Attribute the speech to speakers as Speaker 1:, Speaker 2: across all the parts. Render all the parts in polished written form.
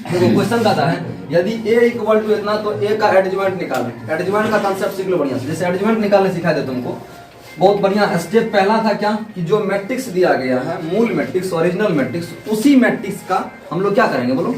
Speaker 1: देखो क्वेश्चन कहता है यदि a इक्वल टू इतना तो a का एडजॉइंट निकालें। एडजॉइंट का कांसेप्ट सीख लो बढ़िया से। जैसे एडजॉइंट निकालने सिखा दे तुमको, बहुत बढ़िया। स्टेप पहला था क्या कि जो मैट्रिक्स दिया गया है, मूल मैट्रिक्स, ओरिजिनल मैट्रिक्स, उसी मैट्रिक्स का हम लोग क्या करेंगे बोलो,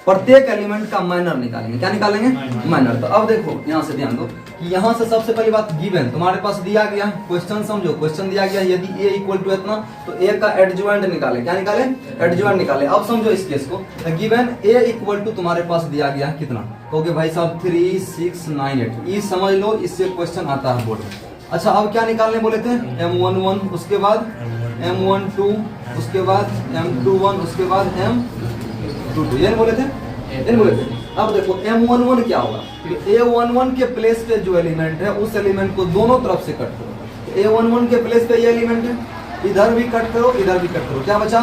Speaker 1: प्रत्येक एलिमेंट का माइनर निकालेंगे। क्या निकालेंगे? माइनर। तो अब देखो यहाँ से ध्यान दो कि यहाँ से सबसे पहली बात गिवन तुम्हारे पास दिया गया है, क्वेश्चन समझो, क्वेश्चन दिया गया है यदि a इक्वल टू इतना तो a का एडजॉइंट निकाले। क्या निकाले? एडजॉइंट निकाले। अब समझो इस केस को, गिवन a इक्वल टू तुम्हारे पास दिया गया है कितना, कहोगे भाई साहब 3 6 9 8, ये समझ लो, इससे क्वेश्चन आता है बोर्ड में। अच्छा अब क्या निकालने बोले थे? m11, उसके बाद m12, उसके बाद m21, उसके बाद m22, ये बोले थे, ये बोले थे। अब देखो m11 क्या होगा, a11 के प्लेस पे जो एलिमेंट है उस एलिमेंट को दोनों तरफ से कट करो। a11 के प्लेस पे ये एलिमेंट है, इधर भी कट करो, इधर भी कट करो, क्या बचा?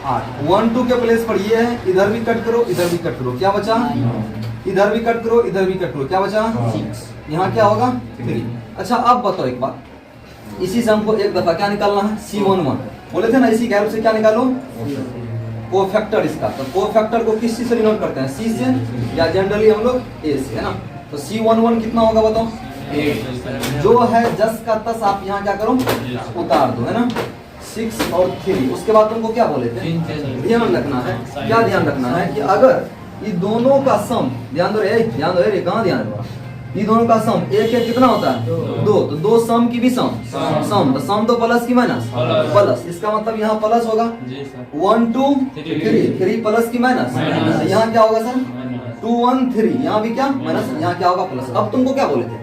Speaker 1: 8। 1 2 के प्लेस पर ये है, इधर भी कट करो, इधर भी कट करो, क्या बचा? इधर भी कट करो, इधर भी कट करो, क्या बचा? 6। यहाँ क्या होगा? 3। अच्छा अब बताओ एक बात, इसी से हमको एक दफा क्या निकालना है? C11 बोले थे ना, इसी के हेल्प से क्या निकालो? कोफैक्टर इसका। तो कोफैक्टर को किस चीज से डिनोट करते हैं? C से, या जनरली हम लोग A से, है ना। तो C11 कितना होगा बताओ? 8। जो है जस का तस आप यहाँ क्या करो, उतार दो, है ना। 6 और 3। उसके बाद तुमको क्या बोले थे? ध्यान रखना है, क्या ध्यान रखना है कि अगर ये दोनों का सम, ध्यान दो रे, ध्यान दो रे, कहाँ ध्यान दो, ये दोनों का सम एक एक कितना होता है? 2। तो 2 सम की भी सम, सम तो सम तो प्लस की माइनस प्लस, इसका मतलब यहाँ प्लस होगा 1 2 3, 3 प्लस की माइनस, यहाँ क्या होगा सर? 2 1 3, यहाँ भी क्या माइनस, यहाँ क्या होगा प्लस। अब तुमको क्या बोले थे?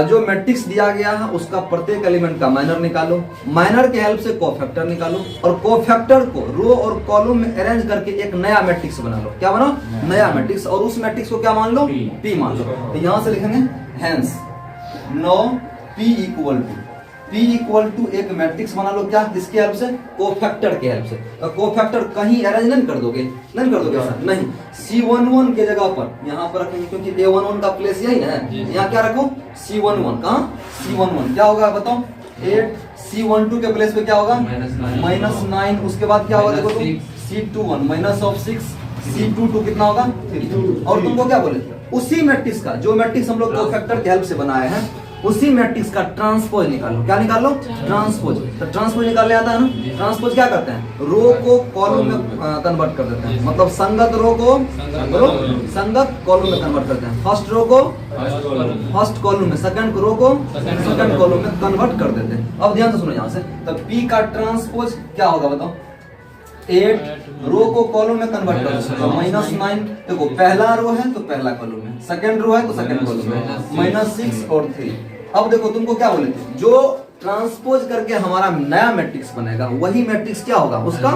Speaker 1: जो मैट्रिक्स दिया गया है उसका प्रत्येक एलिमेंट का माइनर निकालो, माइनर के हेल्प से कोफैक्टर निकालो, और कोफैक्टर को रो और कॉलम में अरेंज करके एक नया मैट्रिक्स बना लो। क्या बनाओ? नया मैट्रिक्स। और उस मैट्रिक्स को क्या मान लो? P मान लो। तो यहाँ से लिखेंगे hence know P equal to एक मैट्रिक्स बना लो, क्या? किसके हेल्प से? कोफैक्टर के हेल्प से। तो कोफैक्टर कहीं अरेंज नहीं कर दोगे? नहीं कर दोगे सर, नहीं। C11 के जगह पर यहाँ पर रखेंगे, क्योंकि A11 का प्लेस यही है, यहाँ क्या रखो? C11। कहाँ? C11 क्या होगा बताओ? 8। C12 के प्लेस पे क्या होगा? -9। उसके बाद क्या होगा देखो तुम? C21 माइनस ऑफ 6, C22 कितना होगा? 3। और तुमको क्या बोले? उसी मैट्रिक्स का, जो मैट्रिक्स हम लोग कोफैक्टर के हेल्प से बनाए हैं, उसी मैट्रिक्स का ट्रांसपोज निकालो। क्या निकालो? ट्रांसपोज। तो ट्रांसपोज निकालने आता है ना। ट्रांसपोज क्या करते हैं? रो को कॉलम में कन्वर्ट कर देते हैं, मतलब संगत रो को संगत कॉलम में कन्वर्ट करते हैं। फर्स्ट रो को फर्स्ट कॉलम में, सेकंड रो को सेकंड कॉलम में कन्वर्ट कर देते हैं। अब ध्यान से सुनो यहाँ से, तो P का ट्रांसपोज क्या होगा बताओ? 8 रो को कॉलम में कन्वर्ट कर सकते हो, -9। देखो पहला रो है तो पहला कॉलम में, सेकंड रो है तो सेकंड कॉलम में, -6 और 3। अब देखो तुमको क्या बोले थे? जो ट्रांसपोज करके हमारा नया मैट्रिक्स बनेगा वही मैट्रिक्स क्या होगा? उसका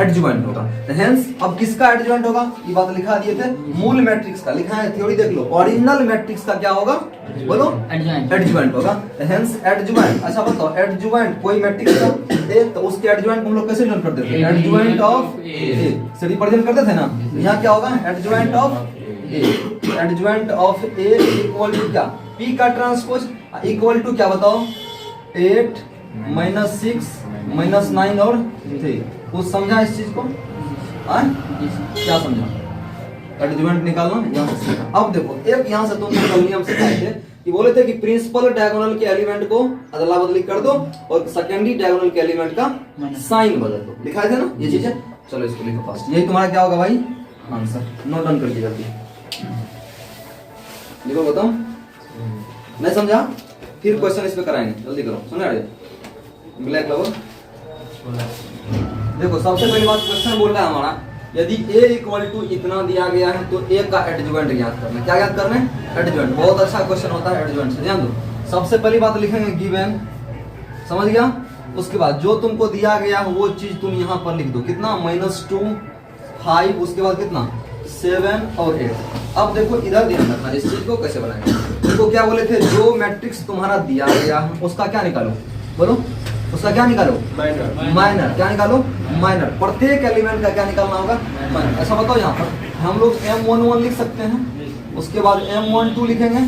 Speaker 1: एडजॉइंट होगा। तो हेंस अब किसका एडजॉइंट होगा? ये बात लिखा दिए थे, मूल मैट्रिक्स का लिखा है, थ्योरी देख लो। ओरिजिनल मैट्रिक्स का क्या होगा बोलो? एडजॉइंट होगा। Hence adjoint. अच्छा बताओ, एडजॉइंट कोई मैट्रिक्स का ए, तो उसके एडजॉइंट हम लोग कैसे डिनोट करते थे? एडजॉइंट ऑफ ए से रिप्रेजेंट करते थे ना। यहाँ क्या होगा? Adjoint of A. Adjoint of A equal to क्या? P का ट्रांसपोज इक्वल टू क्या बताओ? 8 -6 -9 और 3। कुछ समझा इस चीज को? क्या समझा? एडजॉइंट निकालना यहाँ से सीखा। अब देखो एक यहाँ से तुमको कल नियम सिखाए थे कि बोले थे कि प्रिंसिपल डायगोनल के एलिमेंट को अदला बदली कर दो और सेकेंडरी डायगोनल के एलिमेंट का साइन बदल दो। लिखाए थे ना ये चीजें। चलो इसको लिखो फास्ट। यही तुम्हारा क्या होगा भाई? आंसर। नोट डाउन करके जल्दी लिखो। बताओ नहीं समझा? फिर क्वेश्चन इस पे कराएंगे, जल्दी करो। सुना ब्लैक लवर। देखो सबसे पहली बात क्वेश्चन बोल रहा है हमारा, यदि a इक्वल टू इतना दिया गया है तो a का एडजॉइंट ज्ञात करना। क्या ज्ञात करना है? एडजॉइंट। बहुत अच्छा क्वेश्चन होता है एडजॉइंट से, ध्यान दो। सबसे पहली बात लिखेंगे गिवन, समझ गया? उसके बाद जो तुमको दिया गया है वो चीज तुम यहाँ पर लिख दो। कितना? -2 5, उसके बाद कितना? 7 और 8। अब देखो इधर ध्यान रखना, इस चीज को कैसे बनाएंगे। तुमको क्या बोले थे? जो मैट्रिक्स तुम्हारा दिया गया है उसका क्या निकालो बोलो? उसका क्या निकालो? माइनर। क्या निकालो? माइनर। प्रत्येक एलिमेंट का क्या निकालना होगा? माइनर। ऐसा बताओ यहाँ पर हम लोग M11 लिख सकते हैं, उसके बाद M12 लिखेंगे,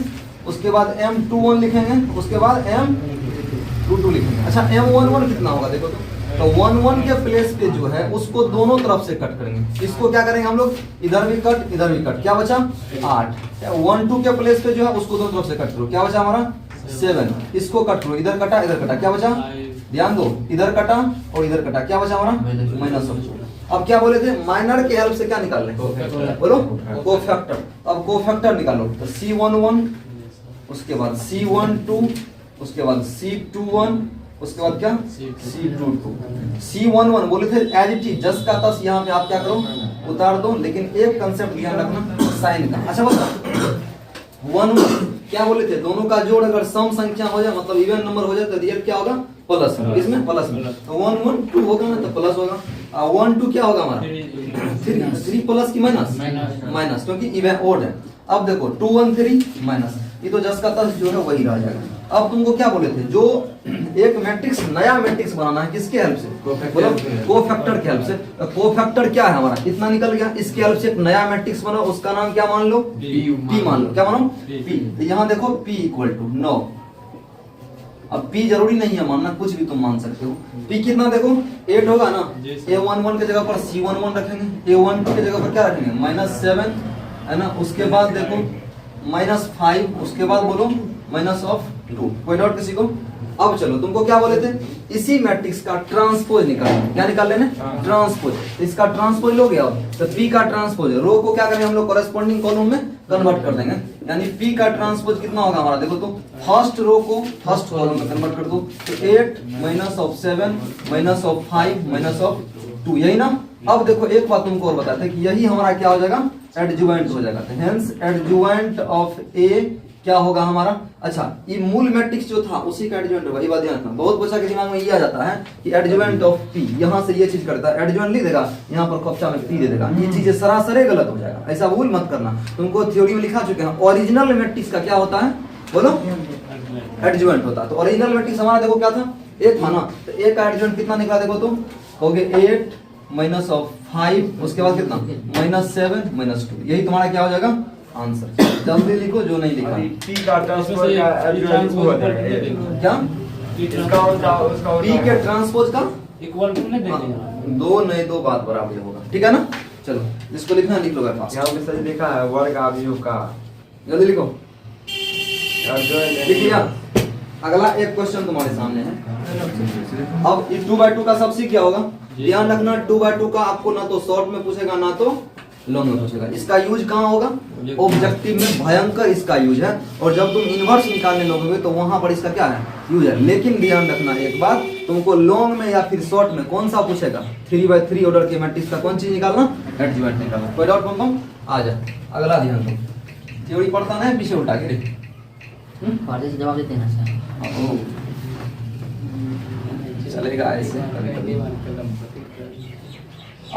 Speaker 1: उसके बाद M21 लिखेंगे, उसके बाद M22 लिखेंगे। अच्छा M11 कितना होगा देखो तो? तो 1 1 के प्लेस पे जो है उसको दोनों तरफ से कट करेंगे। इसको क्या करेंगे हम लोग, इधर भी कट इधर भी कट, क्या बचा 8। 1 2 के प्लेस पे जो है उसको दोनों तरफ से कट करो, क्या बचा हमारा 7। इसको कट करो, इधर कटा इधर कटा, क्या बचा, ध्यान दो, इधर कटा और इधर कटा, क्या बचा हमारा -1। अब क्या बोले थे, माइनर के हेल्प से क्या निकाल लें, बोलो कोफैक्टर। अब कोफैक्टर निकालो तो C11, उसके बाद C12, उसके बाद C21, उसके बाद क्या C22। C11 बोले थे एज इट इज जस्ट का तस, यहाँ पे आप क्या करो उतार दो, लेकिन एक कंसेप्ट ध्यान रखना साइन का। अच्छा बता 1 1 क्या बोले थे, दोनों का जोड़ अगर सम संख्या हो जाए मतलब इवन नंबर हो जाए तो रिजल्ट क्या होगा प्लस, इसमें प्लस में। तो 1 1 2 होगा ना तो प्लस होगा, 1 2 क्या होगा हमारा 3 प्लस की माइनस, क्योंकि इवन ओड है। अब देखो 2 1 3 माइनस, ये तो जस का तस जो है वही रह जाएगा। अब तुमको क्या बोले थे, जो एक मैट्रिक्स नया मैट्रिक्स बनाना है किसके हेल्प से, बोलो कोफैक्टर के हेल्प से। कोफैक्टर क्या है हमारा, इतना निकल गया, इसके हेल्प से एक नया मैट्रिक्स बना, उसका नाम क्या मान लो P मान लो, क्या मानो P। तो यहाँ देखो P = 9। अब P जरूरी नहीं है मानना, कुछ भी तुम मान सकते हो। P कितना देखो 8 होगा ना, A11 के जगह पर C11 रखेंगे, A12 के जगह पर क्या रखेंगे -7 है ना, उसके बाद देखो -5, उसके बाद बोलो -2। कोई डाउट किसी को। अब चलो तुमको क्या बोले थे, इसी मैट्रिक्स का ट्रांसपोज निकालना, क्या निकाल लेना ट्रांसपोज। इसका ट्रांसपोज लोगे अब तो P का ट्रांसपोज, रो को क्या करेंगे हम लोग कॉरेस्पॉन्डिंग कॉलम में कन्वर्ट कर देंगे, यानी P का ट्रांसपोज कितना होगा हमारा, देखो तो फर्स्ट रो को फर्स्ट कॉलम में कन्वर्ट कर दो, तो 8 -7 -5 -2, यही ना। अब देखो एक बात तुमको और बताते हैं कि यही हमारा क्या हो जाएगा एडजुवेंट हो जाएगा, हेंस एडजुवेंट ऑफ A क्या होगा हमारा। अच्छा ये मूल मैट्रिक्स जो था उसी का एडजुवेंट होगा, ये बात ध्यान रखना। बहुत बच्चा के दिमाग में ये आ जाता है कि एडजुवेंट ऑफ P, यहाँ से ये चीज करता है, एडजुवेंट लिख देगा, यहाँ पर कॉपचा में P दे देगा, ये चीजें सरासर गलत हो जाएगा, ऐसा भूल मत करना। तुमको थ्योरी में लिखा चुके हैं ओरिजिनल मैट्रिक्स का क्या होता है, बोलो एडजुवेंट होता है। तो ओरिजिनल मैट्रिक्स हमारा देखो क्या था, एक था ना, तो एक का एडजुवेंट कितना निकला देखो तो, हो गए 8 -5, उसके बाद कितना -7 -2, यही तुम्हारा क्या हो जाएगा आंसर। जल्दी लिखो जो नहीं लिखा।
Speaker 2: P का ट्रांसपोज का एडजुवेंट हो जाएगा
Speaker 1: क्या,
Speaker 2: उसका
Speaker 1: P के ट्रांसपोज का
Speaker 3: इक्वल टू नहीं देंगे,
Speaker 1: 2 नहीं 2 बात बराबर होगा, ठीक है ना। चलो जिसको लिखना है लिख लो पास,
Speaker 2: यहाँ पे सही लिखा है वर्ग अवयव का,
Speaker 1: जल्दी लिखो,
Speaker 2: एडजुवेंट
Speaker 1: लिख लिया। अगला एक क्वेश्चन तुम्हारे सामने है। अब इस 2/2 का सबसे क्या होगा, ध्यान रखना 2/2 का आपको ना तो शॉर्ट में पूछेगा ना तो लॉन्ग में पूछेगा। इसका यूज कहाँ होगा, ऑब्जेक्टिव में भयंकर इसका यूज है, और जब तुम इनवर्स निकालने लगोगे तो वहां पर इसका क्या है यूज है। लेकिन ध्यान रखना एक बात, तुमको लॉन्ग में या फिर शॉर्ट में कौन सा पूछेगा, 3/3 ऑर्डर के मैट्रिक्स का कौन चीज निकालना, एडजुवेंट निकालना। कोई डाउट बम आ जाए। अगला ध्यान दो, थ्योरी पढ़ता ना पीछे उठा के
Speaker 4: जवाब देते हैं ना
Speaker 1: चलेगा ऐसे कभी कभी।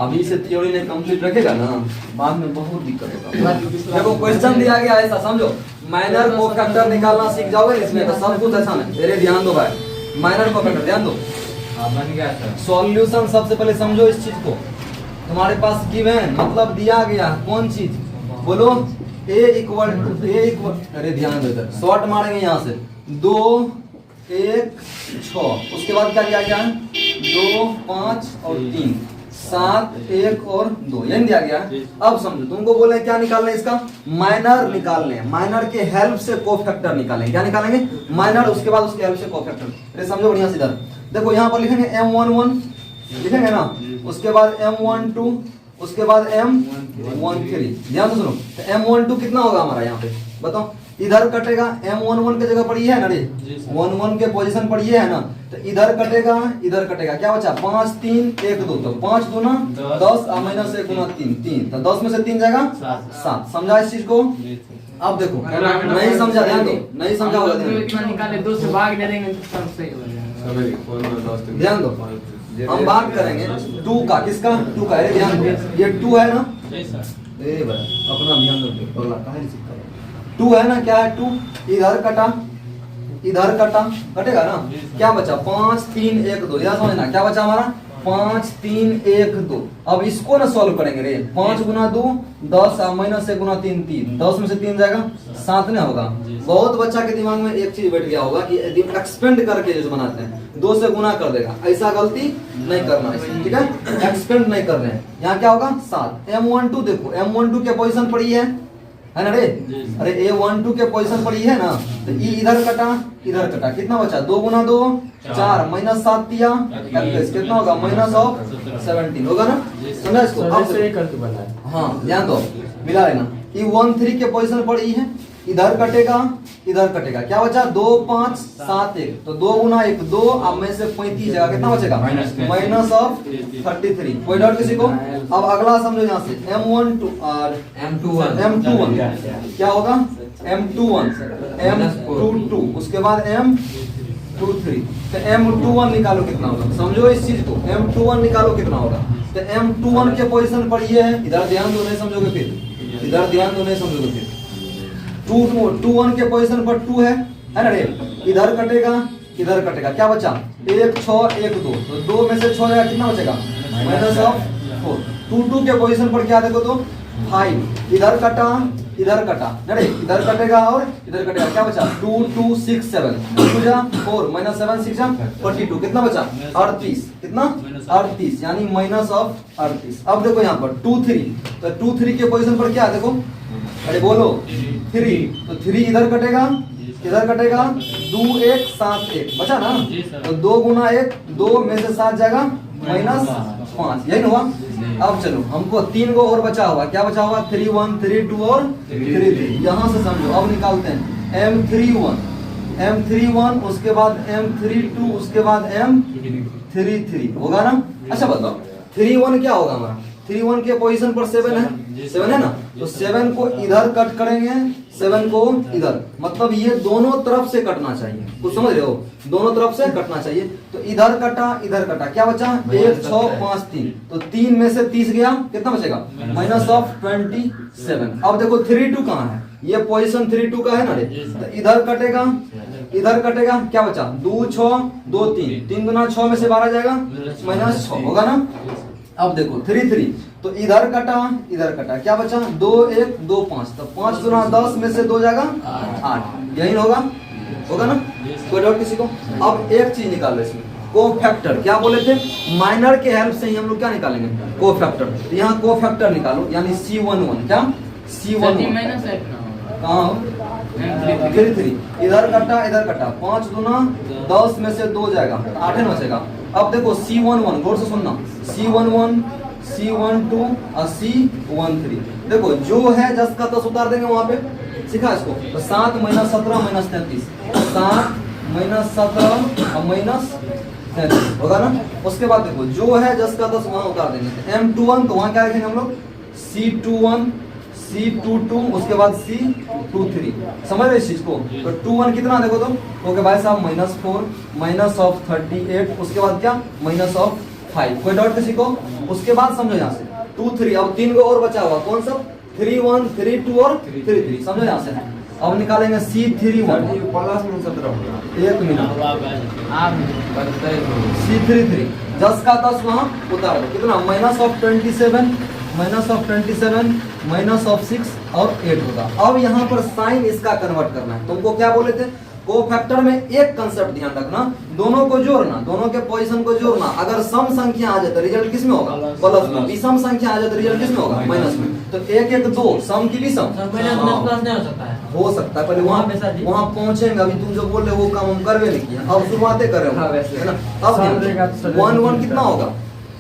Speaker 1: अभी से थ्योरी ने कंप्लीट रखेगा ना, बाद में बहुत दिक्कत होगा। देखो क्वेश्चन दिया गया ऐसा समझो, माइनर कोफैक्टर निकालना सीख जाओगे इसमें तो सब कुछ आसान है। मेरे ध्यान दो भाई, माइनर कोफैक्टर ध्यान दो।
Speaker 3: बन गया सर।
Speaker 1: सॉल्यूशन सबसे पहले समझो इस चीज को, तुम्हारे पास गिवन मतलब दिया गया कौन चीज, बोलो A अरे ध्यान दो, शॉर्ट मारेंगे यहाँ से 2 1 6, उसके बाद क्या दिया गया है 2 5 और 3 7 1 और 2, यही दिया गया है। अब समझो तुमको बोले क्या निकालना है, इसका माइनर निकालने, माइनर के हेल्प से कोफैक्टर निकालेंगे। क्या निकालेंगे, माइनर, उसके बाद उसके हेल्प से कोफैक्टर। अरे समझो बढ़िया से इधर देखो, यहाँ पर लिखेंगे M11 लिखेंगे ना, उसके बाद M12, उसके बाद M13। ध्यान से सुनो, तो M12 कितना होगा हमारा, यहाँ पे बताओ, इधर कटेगा M11 के जगह पर ये है ना रे, 11 के पोजीशन पर ये है ना, तो इधर कटेगा इधर कटेगा, क्या बचा 5 3 1 2, तो 5 दूना 10 और माइनस 1 गुना 3 3, तो 10 में से 3 जाएगा 7। समझा इस चीज को। अब देखो नहीं समझा, ध्यान दो, नहीं समझा होगा
Speaker 3: निकाले 2 से भाग दे देंगे तो सब सही हो जाएगा।
Speaker 1: ध्यान दो, हम बात करेंगे 2 का, किसका 2 का, अरे ध्यान दो ये 2 है ना, ए भाई अपना ध्यान दो, अगला काहे से 2 है ना, क्या है 2, इधर कटा इधर कटा, कटेगा ना, क्या बचा 5 3 1 2, याद समझना क्या बचा हमारा 5 3 1 2। अब इसको ना सॉल्व करेंगे रे, 5 गुना 2 10 और माइनस 1 गुना 3 3, 10 में से 3 जाएगा 7 ना होगा। बहुत बच्चा के दिमाग में एक चीज बैठ गया होगा कि एक्सपेंड करके जो बनाते हैं 2 से गुना कर देगा। ऐसा गलती नहीं करना है, ठीक है, एक्सपेंड नहीं कर रहे हैं। यहाँ क्या होगा 7। M12 देखो, M12 के पोजीशन पर ही है ना रे, अरे A12 के पोजीशन पर ही है ना, तो E इधर कटा इधर कटा, कितना बचा 2 गुना 2 4 माइनस 7 दिया 21, कितना होगा -17 होगा ना, समझा इसको। अब
Speaker 2: से करके बना है।
Speaker 1: हाँ ध्यान दो, मिला लेना। E13 के पोजीशन पर ई है, इधर कटेगा इधर कटेगा, क्या बचा 2 5 7 1, तो 2 गुना 1 2, अब में से 35 जाएगा, कितना बचेगा -33। कोई डाउट किसी को? अब अगला समझो यहाँ से M12 और M21 क्या होगा M21 M22, उसके बाद M23, तो M21 निकालो कितना होगा, समझो इस चीज को, M21 निकालो कितना होगा। तो M21 के पोजीशन पर ये है, इधर ध्यान दो नहीं समझोगे फिर, इधर ध्यान दो नहीं समझोगे फिर। 21 के पोजीशन पर 2 है ना रे, इधर कटेगा इधर कटेगा, क्या बचा 1 6 1 2, तो 2 में से 6 जाएगा, कितना बचेगा -4। 22 के पोजीशन पर क्या देखो तो 5, इधर कटा ना रे, इधर कटेगा और इधर कटेगा, क्या बचा 2 2 6 7, 2 जा 4 -7 6 जा 42, कितना बचा 38, कितना 38, यानी -38। अब देखो यहाँ पर 2 3, तो 2 3 के पोजीशन पर क्या है देखो, अरे बोलो 3, तो 3 इधर कटेगा 2 1 7 1 बचा ना, तो 2 गुना 1 2 में से 7 जाएगा -5, यही ना हुआ। अब चलो हमको 3 को और बचा हुआ, क्या बचा हुआ 3 1 3 2 और 3 3, यहाँ से समझो। अब निकालते हैं M31 उसके बाद M32 उसके बाद M33 होगा ना। अच्छा बताओ 31 क्या होगा हमारा, 31 के पोजीशन पर 7 है ना, तो 7 को इधर कट करेंगे 7 को इधर, मतलब ये दोनों तरफ से कटना चाहिए, कुछ समझ रहे हो, दोनों तरफ से कटना चाहिए। तो इधर कटा क्या बचा 1 6 5 3, तो 3 में से 30 गया, कितना बचेगा -27। अब देखो 32 कहाँ है, ये पोजीशन 32 का है ना रे, तो इधर कटेगा क्या बचा 2 6 2 3, 3 गुना 6 में से 12 जाएगा -6 होगा ना। अब देखो 3 3, तो इधर कटा क्या बचा 2 1 2 5, तो 5 गुना 10 में से 2 जाएगा 8, यही होगा ना। कोई डाउट किसी को? अब एक चीज निकाल लो इसमें, कोफैक्टर, क्या बोले थे, माइनर के हेल्प से ही हम लोग क्या निकालेंगे कोफैक्टर। तो यहाँ कोफैक्टर निकालो, यानी C11, क्या C11 कहाँ 3 इधर कटा 5 गुना 10 में से 2 जाएगा, 8 बचेगा। अब देखो C11 गौर से सुनना, C11 C12 और C13, देखो जो है 10 का 10 उतार देंगे वहां पे, सिखा इसको, तो 7 - 17 - 33, 7 - 17 और -33 होगा ना। उसके बाद देखो जो है 10 का 10 वहां उतार देंगे, M21 तो वहां क्या लिखेंगे हम लोग C21 C22 उसके बाद C23, समझ रहे इस चीज को। तो 21 कितना देखो तो, ओके भाई साहब -4 -38, उसके बाद क्या -5। कोई डाउट किसी को? उसके बाद समझो यहाँ से 2 3, अब 3 को और बचा हुआ, कौन सा 3 1 3 2 और 3 3, समझो यहाँ से। अब निकालेंगे C31, एक मिनट C33 10 का 10 वहां उतार दो, कितना -27 -6 और 8 होगा। अब यहाँ पर साइन इसका कन्वर्ट करना है। तुमको क्या बोले थे, कोफैक्टर में एक कंसेप्ट ध्यान रखना, दोनों को जोड़ना, दोनों के पोजीशन को जोड़ना। अगर सम संख्या आ जाए तो रिजल्ट किस में होगा, प्लस में। विषम संख्या आ जाए तो रिजल्ट किस में होगा, माइनस में। तो 1 1 2 सम की विषम हो सकता है, पहले वहाँ पहुंचेंगे। अभी तुम जो बोल रहे हो वो काम हम करवे नहीं किया, अब शुरुआतें कर रहे हो, है ना। अब 1 1 कितना होगा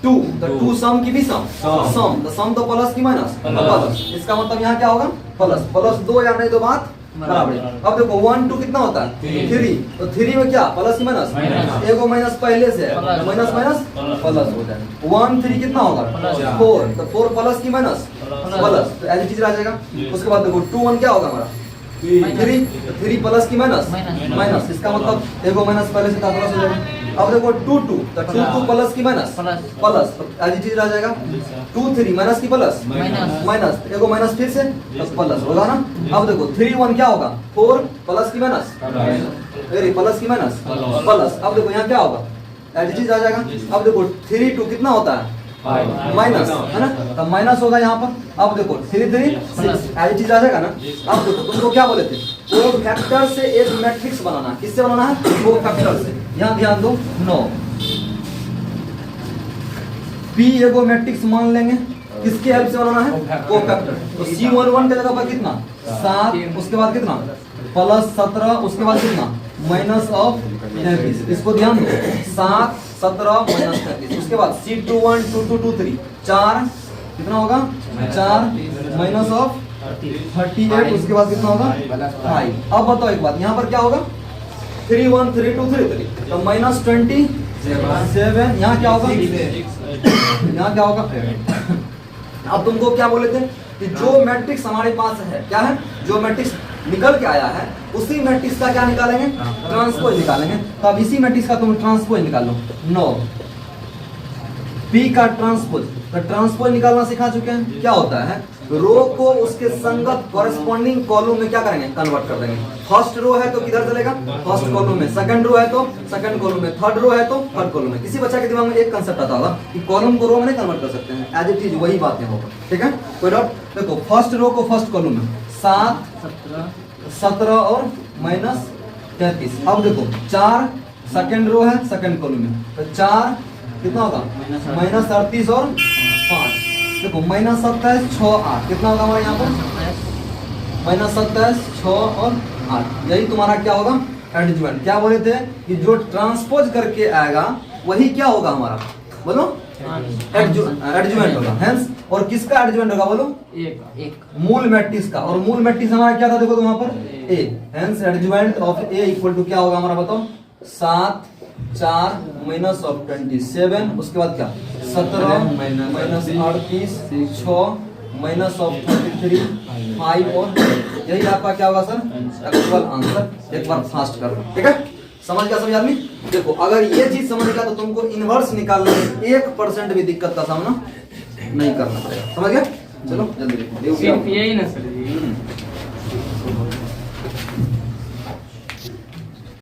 Speaker 1: 2, तो 2 सम की भी सम, तो सम तो प्लस की माइनस प्लस, इसका मतलब यहाँ क्या होगा प्लस 2 या नहीं तो बात बराबर। अब देखो 1 2 कितना होता है 3, तो 3 में क्या प्लस की माइनस, एगो माइनस पहले से है, माइनस प्लस हो जाएगा। 1 3 कितना होगा 4, तो 4 प्लस की माइनस प्लस, तो एज इट इज आ जाएगा। उसके बाद देखो 2 1 क्या होगा हमारा 3, तो 3 प्लस की माइनस, इसका मतलब एगो माइनस पहले से था प्लस हो जाएगा। अब देखो 2 2, तो 2 2 प्लस की माइनस प्लस, तो एज इट इज आ जाएगा। 2 3 माइनस की प्लस माइनस, एगो माइनस फिर से प्लस होगा ना। अब देखो 3 1 क्या होगा 4 प्लस की माइनस, प्लस की माइनस प्लस। अब देखो यहाँ क्या होगा एज इट इज आ जाएगा। अब देखो 3 2 कितना होता है माइनस, है ना, तो माइनस होगा यहाँ पर। अब देखो 3 3 6 एज इट इज आ जाएगा ना। अब देखो तुमको क्या बोले थे, कोफैक्टर से एक मैट्रिक्स बनाना, किससे बनाना है कोफैक्टर से। यहाँ ध्यान दो 9 P एगो मैट्रिक्स मान लेंगे, किसके हेल्प से बनाना है? कोफैक्टर। तो C11 के जगह पर कितना 7, उसके बाद कितना प्लस 17, उसके बाद कितना माइनस ऑफ 33। इसको ध्यान दो 7 17 माइनस 33, उसके बाद C21 22 23 4 कितना होगा 4 माइनस ऑफ 38, उसके बाद कितना होगा 5। अब बताओ एक बात, यहाँ पर क्या होगा 3 1 3 2 3 3, तो माइनस 27, यहाँ क्या होगा यहाँ क्या होगा अब तुमको क्या बोले थे कि जो मैट्रिक्स हमारे पास है, क्या है जो मैट्रिक्स निकल के आया है उसी मैट्रिक्स का क्या निकालेंगे ट्रांसपोज निकालेंगे। तो अब इसी मैट्रिक्स का तुम ट्रांसपोज निकाल लो 9 P का ट्रांसपोज, तो ट्रांसपोज निकालना सिखा चुके हैं। क्या होता है रो को उसके संगत कॉरेस्पॉन्डिंग कॉलम में क्या करेंगे कन्वर्ट कर देंगे। फर्स्ट रो है तो किधर चलेगा फर्स्ट कॉलम में, सेकंड रो है तो सेकंड कॉलम में, थर्ड रो है तो थर्ड कॉलम में। किसी बच्चा के दिमाग में एक कंसेप्ट आता होगा कि कॉलम को रो में नहीं कन्वर्ट कर सकते हैं, एज इट इज वही बात है होगा। ठीक है कोई डाउट? देखो फर्स्ट रो को फर्स्ट कॉलम में 7 17 और माइनस 33। अब देखो 4 सेकंड रो है सेकंड कॉलम में, तो 4 कितना होगा माइनस 38 और 5। देखो माइनस 27 6 8 कितना होगा हमारे यहाँ पर माइनस 27 6 और 8। यही तुम्हारा क्या होगा एडजमेंट। क्या बोले थे कि जो ट्रांसपोज करके आएगा वही क्या होगा हमारा बोलो एडजमेंट होगा। हेंस और किसका एडजमेंट होगा बोलो
Speaker 3: एक
Speaker 1: मूल मैट्रिक्स का। और मूल मैट्रिक्स हमारा क्या था देखो तो वहां पर A. Hence adjustment of A equal to क्या होगा हमारा बताओ 7 4 माइनस ऑफ 27, उसके बाद क्या 17 माइनस 38 6 माइनस ऑफ 33 5 और यही आपका क्या होगा सर एक्चुअल आंसर। एक बार फास्ट कर लो ठीक है, समझ गया सभी आदमी। देखो अगर ये चीज समझ गया तो तुमको इनवर्स निकालने में 1% भी दिक्कत का सामना नहीं करना पड़ेगा। समझ गया? चलो जल्दी देखो
Speaker 3: सिर्फ यही ना सर